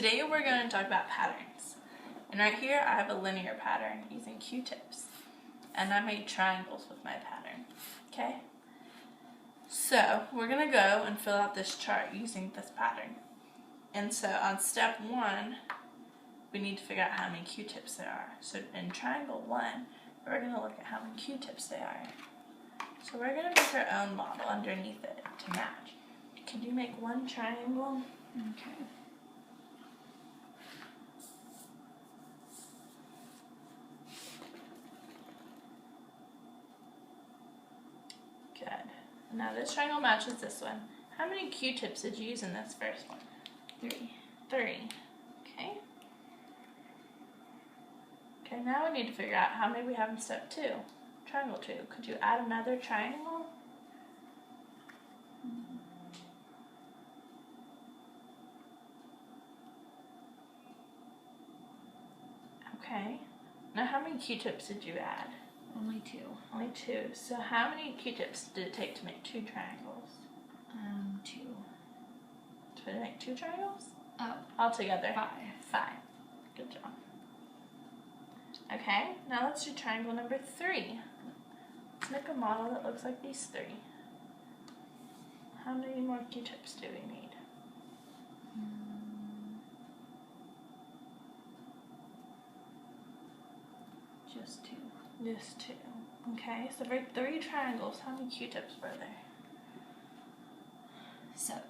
Today we're going to talk about patterns. And right here I have a linear pattern using Q-tips. And I made triangles with my pattern. Okay? So we're going to go and fill out this chart using this pattern. And so on step 1, we need to figure out how many Q-tips there are. So in triangle 1, we're going to look at how many Q-tips there are. So we're going to make our own model underneath it to match. Can you make one triangle? Okay. Good. Now this triangle matches this one. How many Q-tips did you use in this first one? 3. 3. Okay. Okay, now we need to figure out how many we have in step 2. Triangle 2. Could you add another triangle? Okay. Now how many Q-tips did you add? Only 2. Only 2. So how many Q-tips did it take to make 2 triangles? 2. To make 2 triangles? Oh. Altogether? 5. 5. Good job. Okay, now let's do triangle number 3. Let's make a model that looks like these 3. How many more Q-tips do we need? Just 2. Just 2. Okay, so for 3 triangles, how many Q-tips were there? 7.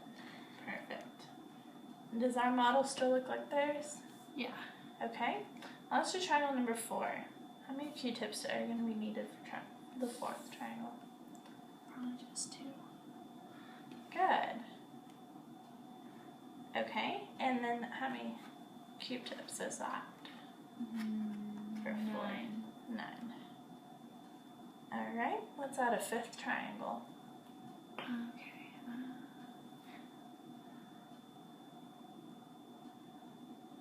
Perfect. Does our model still look like theirs? Yeah. Okay, now let's do triangle number 4. How many Q-tips are going to be needed for the 4th triangle? Probably just 2. Good. Okay, and then how many Q-tips is that? For 4? 9. Alright, let's add a 5th triangle. Okay.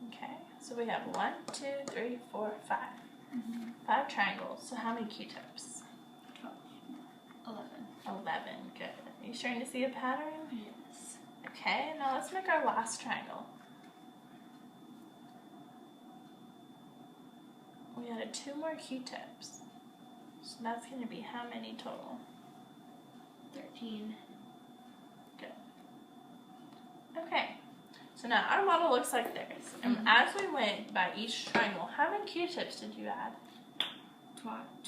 Okay, so we have 1, 2, 3, 4, 5. 5 triangles. So how many Q-tips? 12. 11. 11. Good. Are you starting to see a pattern? Yes. Okay, now let's make our last triangle. We added 2 more Q-tips. So that's going to be how many total? 13. Good. Okay, so now our model looks like theirs. And as we went by each triangle, how many Q-tips did you add?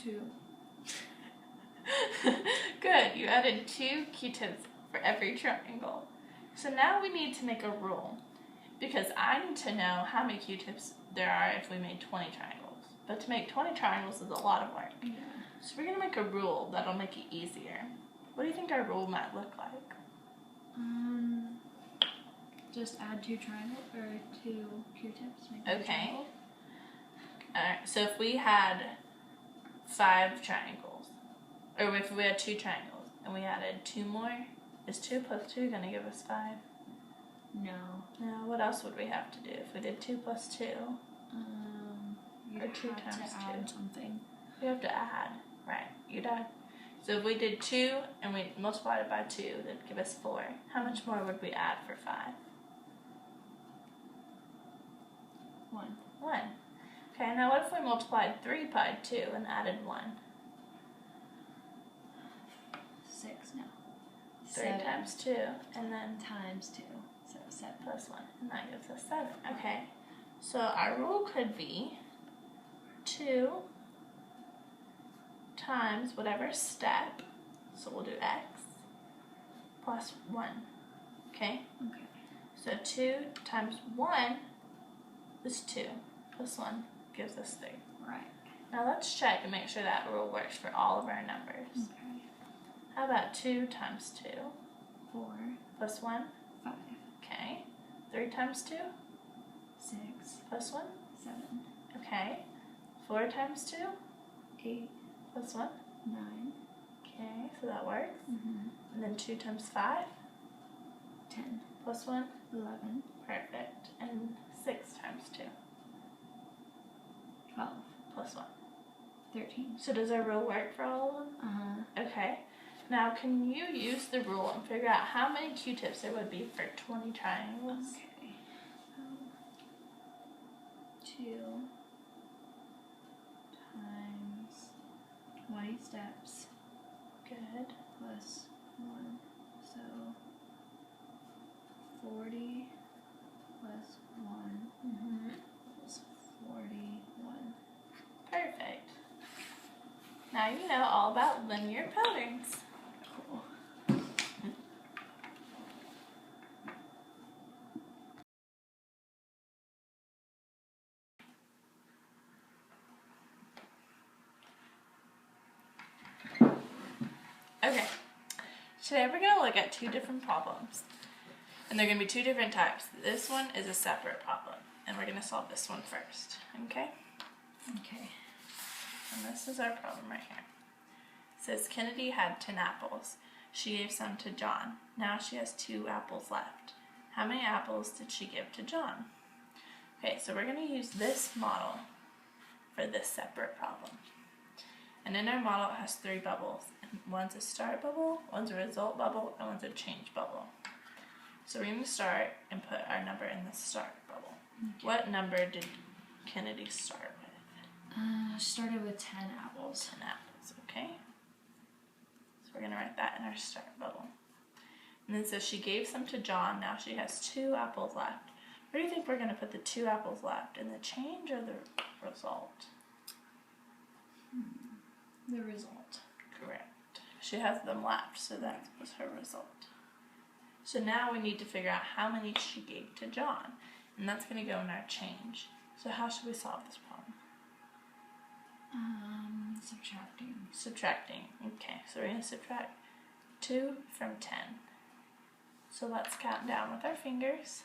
2. Good, you added 2 Q-tips for every triangle. So now we need to make a rule, because I need to know how many Q-tips there are if we made 20 triangles. But to make 20 triangles is a lot of work. Yeah. So we're going to make a rule that'll make it easier. What do you think our rule might look like? Just add 2 triangles or 2 Q-tips. Okay. Alright, so if we had 5 triangles, or if we had 2 triangles, and we added 2 more, is 2 plus 2 going to give us 5? No. Now, what else would we have to do if we did 2 plus 2? You'd Or 2 have times to add 2. something. We have to add, right? You'd add. So if we did 2 and we multiplied it by 2, that'd give us 4. How much more would we add for 5? 1. 1. Okay, now what if we multiplied 3 by 2 and added 1? 6 now. 3 7 times 2, and then times 2. So 7. plus 1, and that gives us 7. Okay, so our rule could be 2 times whatever step, so we'll do x, plus 1. Okay? Okay. So 2 times 1 is 2, plus 1 gives us 3. Right. Now let's check and make sure that rule works for all of our numbers. Okay. How about 2 times 2? 4. Plus 1? 5. Okay. 3 times 2? 6. Plus 1? 7. Okay. 4 times 2? 8. Plus 1? 9. Okay, so that works. Mm-hmm. And then 2 times 5? 10. Plus 1? 11. Perfect. And 6 times 2? 12. Plus 1? 13. So does our rule work for all of them? Uh-huh. Okay. Now can you use the rule and figure out how many Q-tips there would be for 20 triangles? Okay. 2 times 20 steps. Good. Plus 1. So 40 plus 1 is 41. Perfect. Now you know all about linear patterns. Cool. Okay, today we're going to look at 2 different problems. And they're going to be 2 different types. This one is a separate problem. And we're going to solve this one first. Okay? Okay. And this is our problem right here. It says Kennedy had 10 apples. She gave some to John. Now she has 2 apples left. How many apples did she give to John? Okay, so we're going to use this model for this separate problem. And in our model, it has 3 bubbles. One's a start bubble, one's a result bubble, and one's a change bubble. So we're going to start and put our number in the start bubble. Okay. What number did Kennedy start with? Started with 10 apples. 10 apples, okay? So we're going to write that in our start bubble. And then it says she gave some to John, now she has 2 apples left. Where do you think we're going to put the 2 apples left? In the change or the result? The result. Correct. She has them left, so that was her result. So now we need to figure out how many she gave to John, and that's going to go in our change. So how should we solve this problem? Subtracting. Subtracting. Okay, so we're going to subtract 2 from 10. So let's count down with our fingers.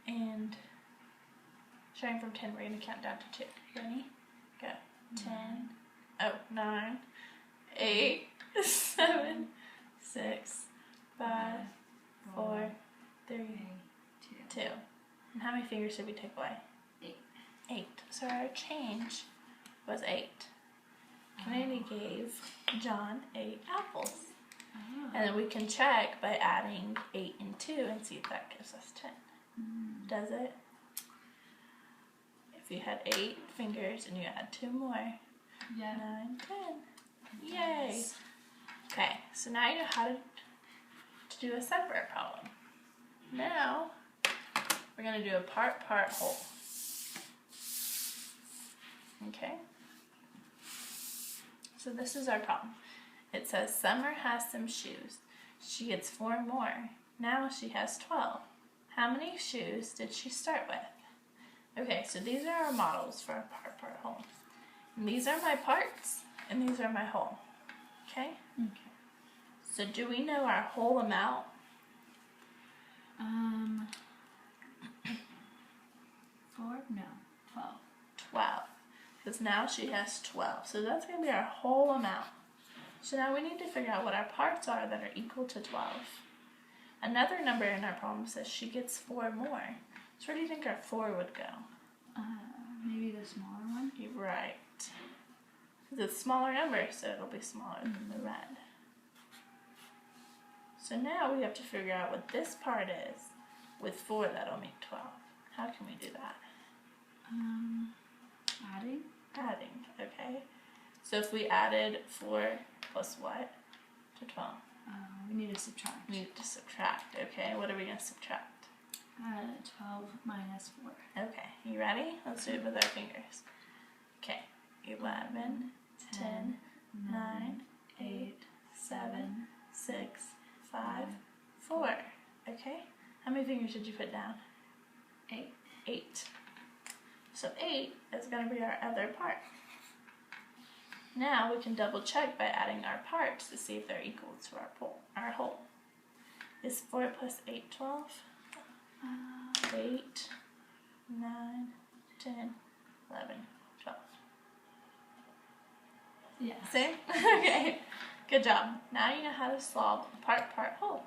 And starting from 10, we're going to count down to 2. Ready? Go. 10. 9, 8, 7, 6, 5, 4, 3, 2. And how many fingers did we take away? 8. 8. So our change was 8. Kennedy gave John 8 apples. And then we can check by adding 8 and 2 and see if that gives us 10. Does it? If you had 8 fingers and you add 2 more, Yeah. 9, 10. Yay! Okay, so now you know how to do a separate problem. Now, we're going to do a part whole. Okay? So this is our problem. It says Summer has some shoes. She gets 4 more. Now she has 12. How many shoes did she start with? Okay, so these are our models for our part whole. And these are my parts, and these are my whole. Okay? Okay. So do we know our whole amount? 4? No. 12. 12. Because now she has 12. So that's going to be our whole amount. So now we need to figure out what our parts are that are equal to 12. Another number in our problem says she gets 4 more. So where do you think our 4 would go? Maybe the smaller one? You're right. It's a smaller number, so it'll be smaller than the red. So now we have to figure out what this part is. With 4, that'll make 12. How can we do that? Adding? Adding, okay. So if we added 4 plus what to 12? We need to subtract. We need to subtract, okay. What are we going to subtract? 12 minus 4. Okay, you ready? Let's do it with our fingers. Okay, 11, 10, 9, 8, 7, 6, 5, 4. Okay, how many fingers did you put down? 8. 8. So 8 is going to be our other part. Now we can double check by adding our parts to see if they're equal to our whole. Is 4 plus 8 12? 8, 9, 10, 11, 12. Yeah. Same? Okay, good job. Now you know how to solve a part whole.